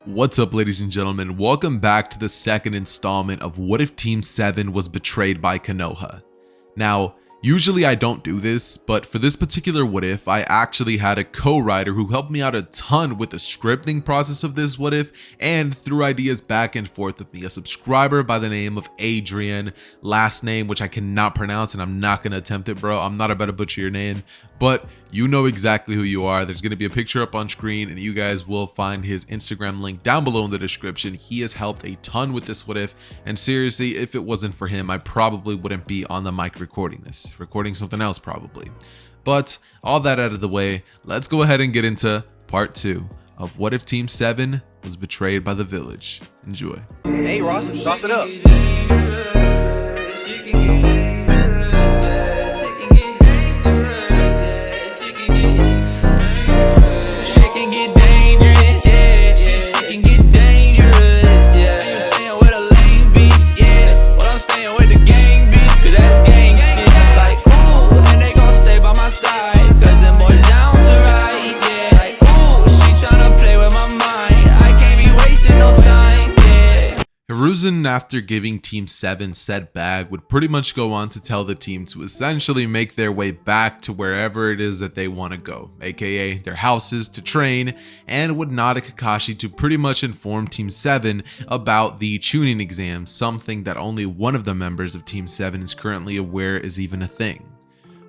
What's up, ladies and gentlemen? Welcome back to the second installment of What If Team 7 Was Betrayed by Konohah. Now, usually I don't do this, but for this particular what if, I actually had a co-writer who helped me out a ton with the scripting process of this what if and threw ideas back and forth with me. A subscriber by the name of Adrian, last name which I cannot pronounce and I'm not going to attempt it, bro. I'm not about to butcher your name, but you know exactly who you are. There's going to be a picture up on screen and you guys will find his Instagram link down below in the description. He has helped a ton with this what if, and seriously, if it wasn't for him, I probably wouldn't be on the mic recording this. Recording something else probably. But all that out of the way, let's go ahead and get into part 2 of What If Team 7 Was Betrayed by the Village. Enjoy. Hey Ross, sauce it up. After giving Team 7 said bag, would pretty much go on to tell the team to essentially make their way back to wherever it is that they want to go, aka their houses, to train, and would nod at Kakashi to pretty much inform Team 7 about the tuning exam, something that only one of the members of Team 7 is currently aware is even a thing.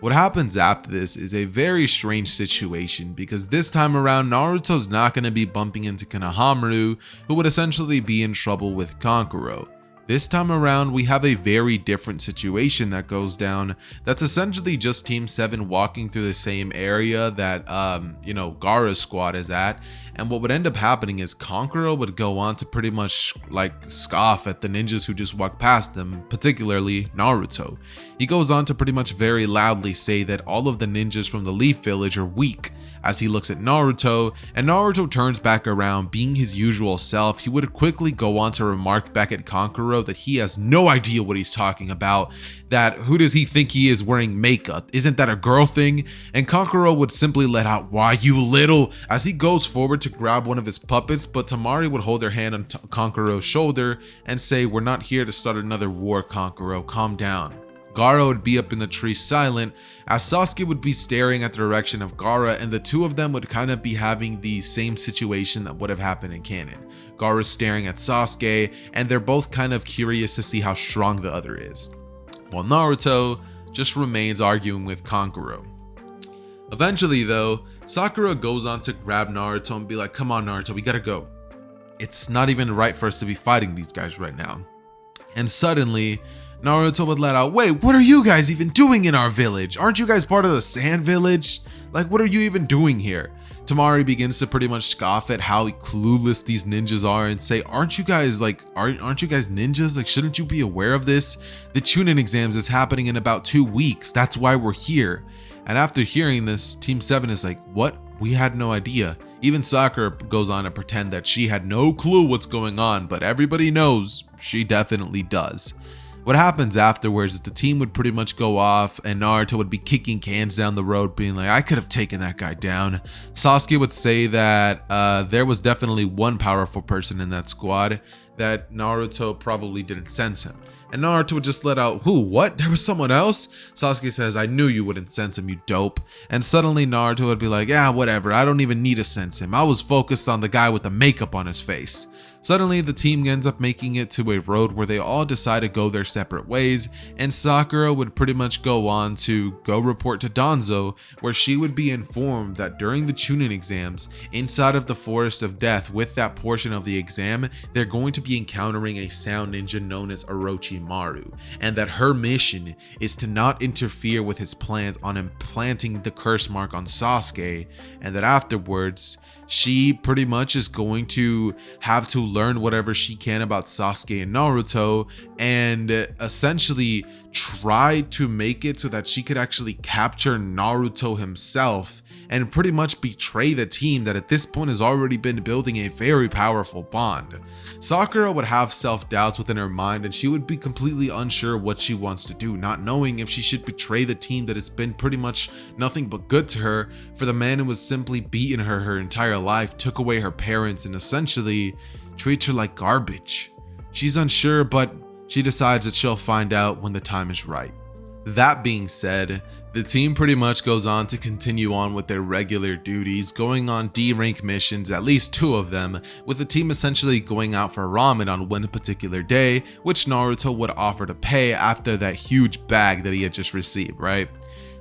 What happens after this is a very strange situation, because this time around Naruto's not going to be bumping into Konohamaru, who would essentially be in trouble with Kankuro. This time around we have a very different situation that goes down, that's essentially just Team 7 walking through the same area that Gaara's squad is at, and what would end up happening is Kankuro would go on to pretty much like scoff at the ninjas who just walked past them, particularly Naruto. He goes on to pretty much very loudly say that all of the ninjas from the Leaf Village are weak. As he looks at Naruto, and Naruto turns back around, being his usual self, he would quickly go on to remark back at Kankuro that he has no idea what he's talking about, that who does he think he is wearing makeup, isn't that a girl thing? And Kankuro would simply let out, "Why you little," as he goes forward to grab one of his puppets, but Tamari would hold her hand on Kankuro's shoulder and say, "We're not here to start another war, Kankuro, calm down." Gaara would be up in the tree silent, as Sasuke would be staring at the direction of Gaara, and the two of them would kind of be having the same situation that would have happened in canon. Gaara's staring at Sasuke, and they're both kind of curious to see how strong the other is, while Naruto just remains arguing with Kankuro. Eventually though, Sakura goes on to grab Naruto and be like, "Come on Naruto, we gotta go. It's not even right for us to be fighting these guys right now." And suddenly, Naruto would let out, "Wait, what are you guys even doing in our village? Aren't you guys part of the Sand Village? Like, what are you even doing here?" Tamari begins to pretty much scoff at how clueless these ninjas are and say, aren't you guys ninjas? Like, shouldn't you be aware of this? The Chunin exams is happening in about 2 weeks. That's why we're here." And after hearing this, Team 7 is like, "What? We had no idea." Even Sakura goes on to pretend that she had no clue what's going on, but everybody knows she definitely does. What happens afterwards is the team would pretty much go off and Naruto would be kicking cans down the road being like, "I could have taken that guy down." Sasuke would say that there was definitely one powerful person in that squad, that Naruto probably didn't sense him. And Naruto would just let out, "Who? What? There was someone else?" Sasuke says, "I knew you wouldn't sense him, you dope." And suddenly Naruto would be like, "Yeah, whatever, I don't even need to sense him. I was focused on the guy with the makeup on his face." Suddenly the team ends up making it to a road where they all decide to go their separate ways, and Sakura would pretty much go on to go report to Danzo, where she would be informed that during the Chunin exams, inside of the Forest of Death with that portion of the exam, they're going to be encountering a sound ninja known as Orochimaru, and that her mission is to not interfere with his plans on implanting the curse mark on Sasuke, and that afterwards she pretty much is going to have to learn whatever she can about Sasuke and Naruto, and essentially try to make it so that she could actually capture Naruto himself and pretty much betray the team that at this point has already been building a very powerful bond. Sakura would have self-doubts within her mind, and she would be completely unsure what she wants to do, not knowing if she should betray the team that has been pretty much nothing but good to her for the man who was simply beating her entire life, took away her parents, and essentially treats her like garbage. She's unsure, but she decides that she'll find out when the time is right. That being said, the team pretty much goes on to continue on with their regular duties, going on D-rank missions, at least 2 of them, with the team essentially going out for ramen on one particular day, which Naruto would offer to pay after that huge bag that he had just received, right?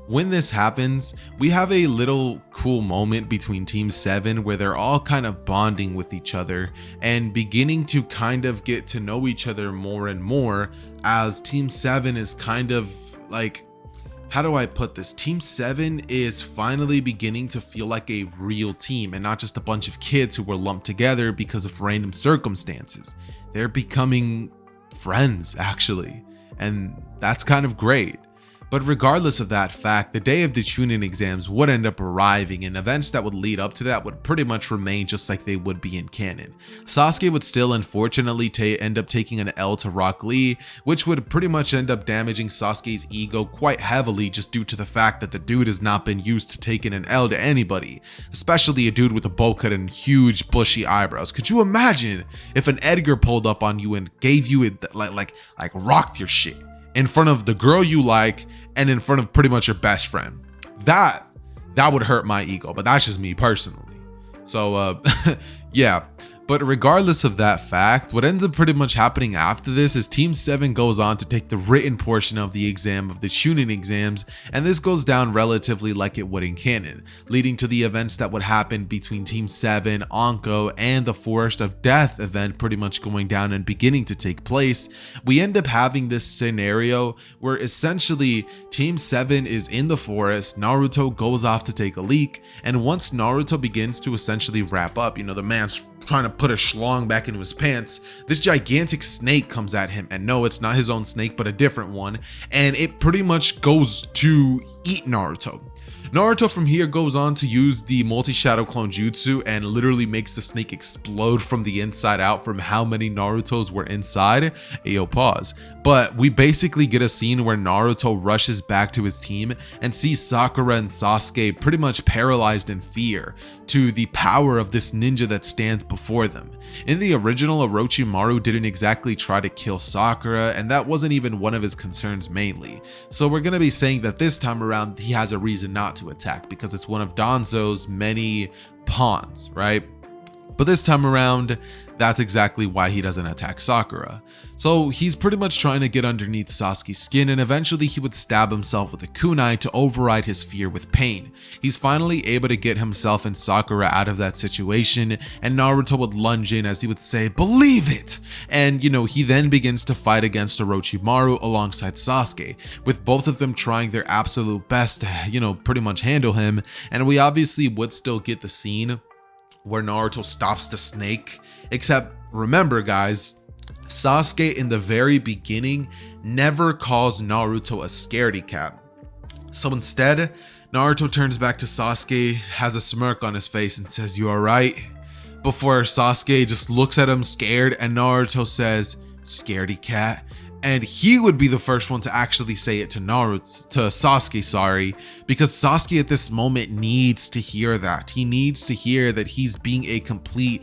When this happens, we have a little cool moment between Team 7 where they're all kind of bonding with each other and beginning to kind of get to know each other more and more, as Team 7 is kind of like, how do I put this? Team 7 is finally beginning to feel like a real team and not just a bunch of kids who were lumped together because of random circumstances. They're becoming friends, actually, and that's kind of great. But regardless of that fact, the day of the Chunin exams would end up arriving, and events that would lead up to that would pretty much remain just like they would be in canon. Sasuke would still unfortunately end up taking an L to Rock Lee, which would pretty much end up damaging Sasuke's ego quite heavily just due to the fact that the dude has not been used to taking an L to anybody, especially a dude with a bowl cut and huge bushy eyebrows. Could you imagine if an Edgar pulled up on you and gave you it like rocked your shit in front of the girl you like and in front of pretty much your best friend? That would hurt my ego, but that's just me personally. So yeah, but regardless of that fact, what ends up pretty much happening after this is Team 7 goes on to take the written portion of the exam of the Chunin exams, and this goes down relatively like it would in canon, leading to the events that would happen between Team 7, Anko, and the Forest of Death event pretty much going down and beginning to take place. We end up having this scenario where essentially Team 7 is in the forest, Naruto goes off to take a leak, and once Naruto begins to essentially wrap up, you know, the man's trying to put a schlong back into his pants, this gigantic snake comes at him, and no, it's not his own snake but a different one, and it pretty much goes to eat Naruto. Naruto from here goes on to use the multi-shadow clone jutsu and literally makes the snake explode from the inside out from how many Narutos were inside. Ayo, pause. But we basically get a scene where Naruto rushes back to his team and sees Sakura and Sasuke pretty much paralyzed in fear to the power of this ninja that stands before them. In the original, Orochimaru didn't exactly try to kill Sakura, and that wasn't even one of his concerns mainly. So we're gonna be saying that this time around he has a reason not to attack because it's one of Danzo's many pawns, right? But this time around, that's exactly why he doesn't attack Sakura. So he's pretty much trying to get underneath Sasuke's skin, and eventually he would stab himself with a kunai to override his fear with pain. He's finally able to get himself and Sakura out of that situation, and Naruto would lunge in as he would say, "Believe it!" And you know, he then begins to fight against Orochimaru alongside Sasuke, with both of them trying their absolute best to, you know, pretty much handle him. And we obviously would still get the scene where Naruto stops the snake, except remember guys, Sasuke in the very beginning never calls Naruto a scaredy cat. So instead, Naruto turns back to Sasuke, has a smirk on his face and says, "You alright?" Before Sasuke just looks at him scared, and Naruto says, "Scaredy cat." And he would be the first one to actually say it to Sasuke, sorry, because Sasuke at this moment needs to hear that. He needs to hear that he's being a complete,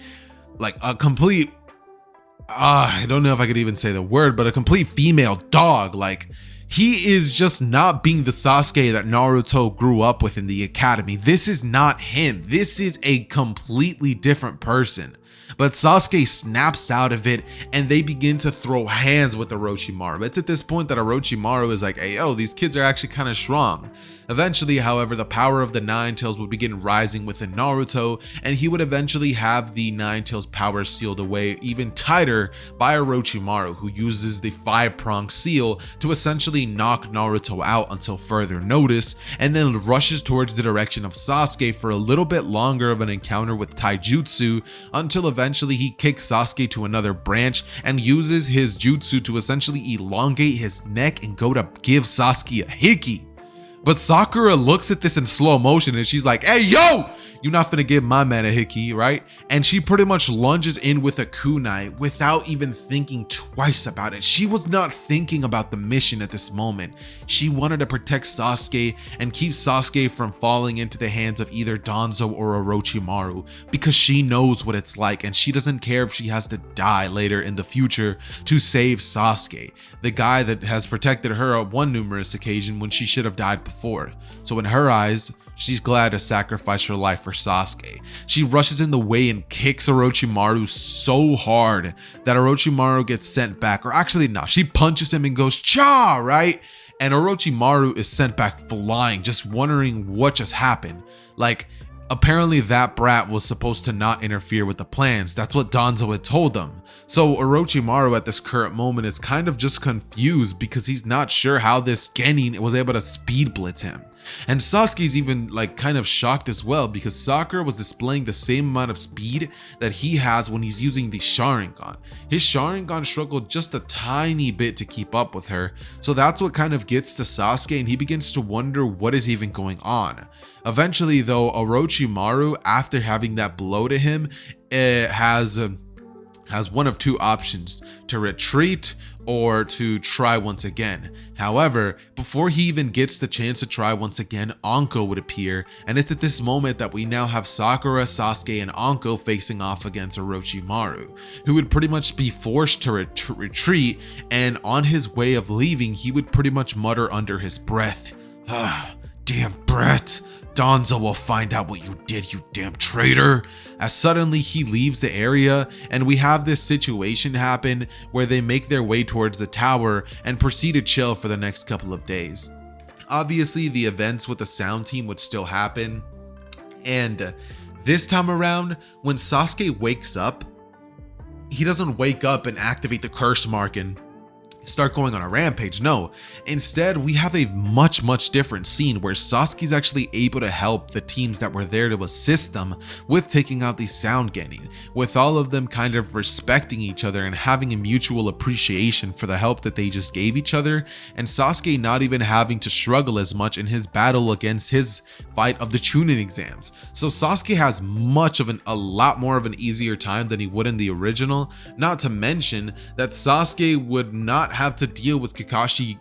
I don't know if I could even say the word, but a complete female dog. Like, he is just not being the Sasuke that Naruto grew up with in the academy. This is not him. This is a completely different person. But Sasuke snaps out of it, and they begin to throw hands with Orochimaru. It's at this point that Orochimaru is like, "Hey, yo, these kids are actually kind of strong." Eventually, however, the power of the Nine Tails would begin rising within Naruto, and he would eventually have the Nine Tails power sealed away even tighter by Orochimaru, who uses the 5-pronged seal to essentially knock Naruto out until further notice, and then rushes towards the direction of Sasuke for a little bit longer of an encounter with taijutsu, until eventually he kicks Sasuke to another branch and uses his jutsu to essentially elongate his neck and go to give Sasuke a hickey. But Sakura looks at this in slow motion and she's like, "Hey, yo, You're not gonna give my man a hickey, right? And she pretty much lunges in with a kunai without even thinking twice about it. She was not thinking about the mission at this moment. She wanted to protect Sasuke and keep Sasuke from falling into the hands of either Danzo or Orochimaru, because she knows what it's like and she doesn't care if she has to die later in the future to save Sasuke, the guy that has protected her on one numerous occasion when she should have died before. So in her eyes, she's glad to sacrifice her life for Sasuke. She rushes in the way and kicks Orochimaru so hard that Orochimaru gets sent back, or actually no, she punches him and goes cha, right? And Orochimaru is sent back flying, just wondering what just happened. Like, apparently that brat was supposed to not interfere with the plans. That's what Danzo had told them. So Orochimaru at this current moment is kind of just confused because he's not sure how this Genin was able to speed blitz him. And Sasuke's even like kind of shocked as well because Sakura was displaying the same amount of speed that he has when he's using the Sharingan. His Sharingan struggled just a tiny bit to keep up with her. So that's what kind of gets to Sasuke, and he begins to wonder what is even going on. Eventually though, Orochimaru, after having that blow to him, has one of two options: to retreat or to try once again. However, before he even gets the chance to try once again, Anko would appear, and it's at this moment that we now have Sakura, Sasuke, and Anko facing off against Orochimaru, who would pretty much be forced to retreat, and on his way of leaving, he would pretty much mutter under his breath, "Ah, damn Brett. Danzo will find out what you did, you damn traitor," as suddenly he leaves the area, and we have this situation happen where they make their way towards the tower and proceed to chill for the next couple of days. Obviously, the events with the sound team would still happen, and this time around, when Sasuke wakes up, he doesn't wake up and activate the curse mark and start going on a rampage. No, instead we have a much different scene where Sasuke's actually able to help the teams that were there to assist them with taking out the sound Genin, with all of them kind of respecting each other and having a mutual appreciation for the help that they just gave each other, and Sasuke not even having to struggle as much in his battle against his fight of the Chunin exams. So Sasuke has a lot more of an easier time than he would in the original, not to mention that Sasuke would not have to deal with Kakashi,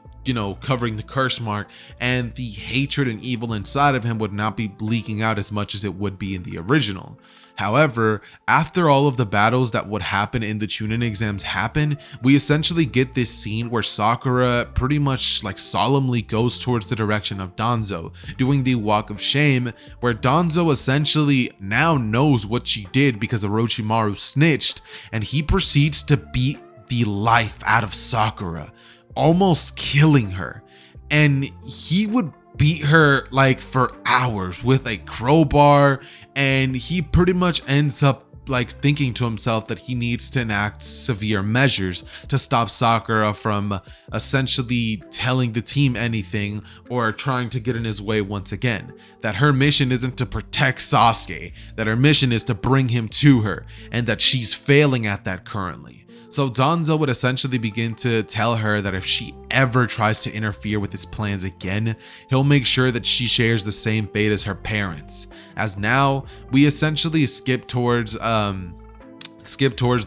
covering the curse mark, and the hatred and evil inside of him would not be leaking out as much as it would be in the original. However, after all of the battles that would happen in the Chunin exams happen, we essentially get this scene where Sakura pretty much like solemnly goes towards the direction of Danzo, doing the walk of shame, where Danzo essentially now knows what she did because Orochimaru snitched, and he proceeds to beat the life out of Sakura, almost killing her. And he would beat her like for hours with a crowbar, and he pretty much ends up like thinking to himself that he needs to enact severe measures to stop Sakura from essentially telling the team anything or trying to get in his way once again. That her mission isn't to protect Sasuke, that her mission is to bring him to her, and that she's failing at that currently. So Danzo would essentially begin to tell her that if she ever tries to interfere with his plans again, he'll make sure that she shares the same fate as her parents. As now, we essentially skip towards the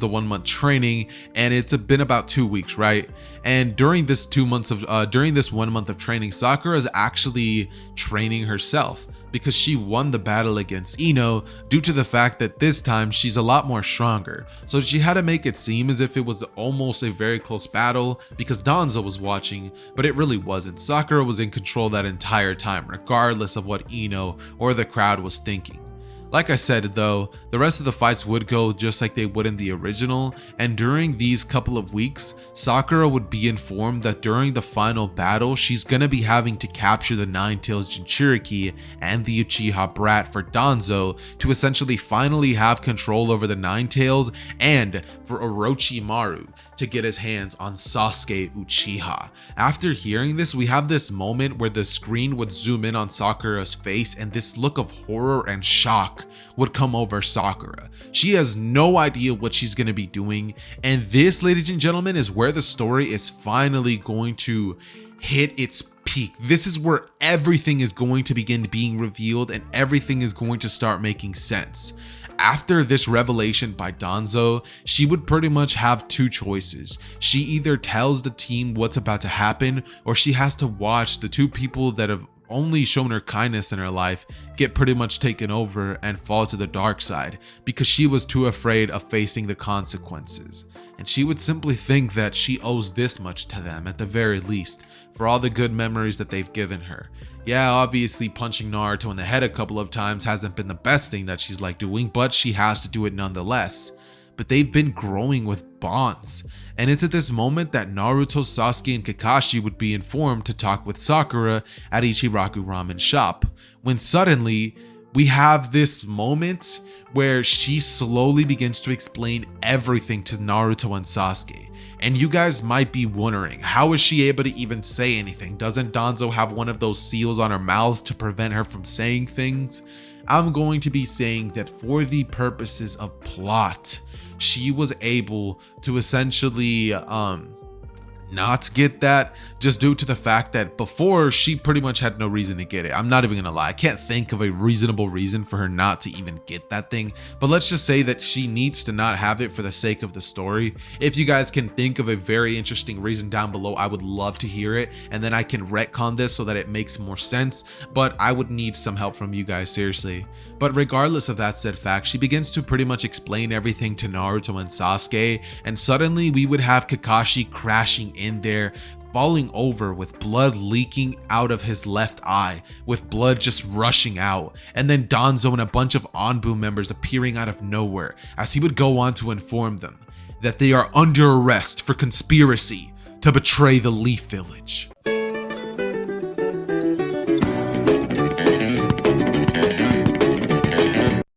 1 month training, and it's been about 2 weeks, right? And during this 1 month of training, Sakura is actually training herself because she won the battle against Ino due to the fact that this time she's a lot more stronger. So she had to make it seem as if it was almost a very close battle because Danzo was watching, but it really wasn't. Sakura was in control that entire time, regardless of what Ino or the crowd was thinking. Like I said though, the rest of the fights would go just like they would in the original, and during these couple of weeks, Sakura would be informed that during the final battle, she's gonna be having to capture the Nine-Tails Jinchuriki and the Uchiha Brat for Danzo to essentially finally have control over the Nine-Tails, and for Orochimaru to get his hands on Sasuke Uchiha. After hearing this, we have this moment where the screen would zoom in on Sakura's face, and this look of horror and shock would come over Sakura. She has no idea what she's going to be doing, and this, ladies and gentlemen, is where the story is finally going to hit its peak peak. This is where everything is going to begin being revealed and everything is going to start making sense. After this revelation by Danzo, she would pretty much have two choices. She either tells the team what's about to happen, or she has to watch the two people that have only shown her kindness in her life get pretty much taken over and fall to the dark side because she was too afraid of facing the consequences. And she would simply think that she owes this much to them at the very least for all the good memories that they've given her. Yeah, obviously punching Naruto in the head a couple of times hasn't been the best thing that she's like doing, but she has to do it nonetheless. But they've been growing with bonds. And it's at this moment that Naruto, Sasuke, and Kakashi would be informed to talk with Sakura at Ichiraku Ramen shop. When suddenly, we have this moment where she slowly begins to explain everything to Naruto and Sasuke. And you guys might be wondering, how is she able to even say anything? Doesn't Danzo have one of those seals on her mouth to prevent her from saying things? I'm going to be saying that for the purposes of plot, she was able to essentially not get that just due to the fact that before she pretty much had no reason to get it. I'm not even gonna lie, I can't think of a reasonable reason for her not to even get that thing, but let's just say that she needs to not have it for the sake of the story. If you guys can think of a very interesting reason down below, I would love to hear it, and then I can retcon this so that it makes more sense, but I would need some help from you guys, seriously. But regardless of that said fact, she begins to pretty much explain everything to Naruto and Sasuke, and suddenly we would have Kakashi crashing in there, falling over with blood leaking out of his left eye, with blood just rushing out, and then Danzo and a bunch of Anbu members appearing out of nowhere as he would go on to inform them that they are under arrest for conspiracy to betray the Leaf Village.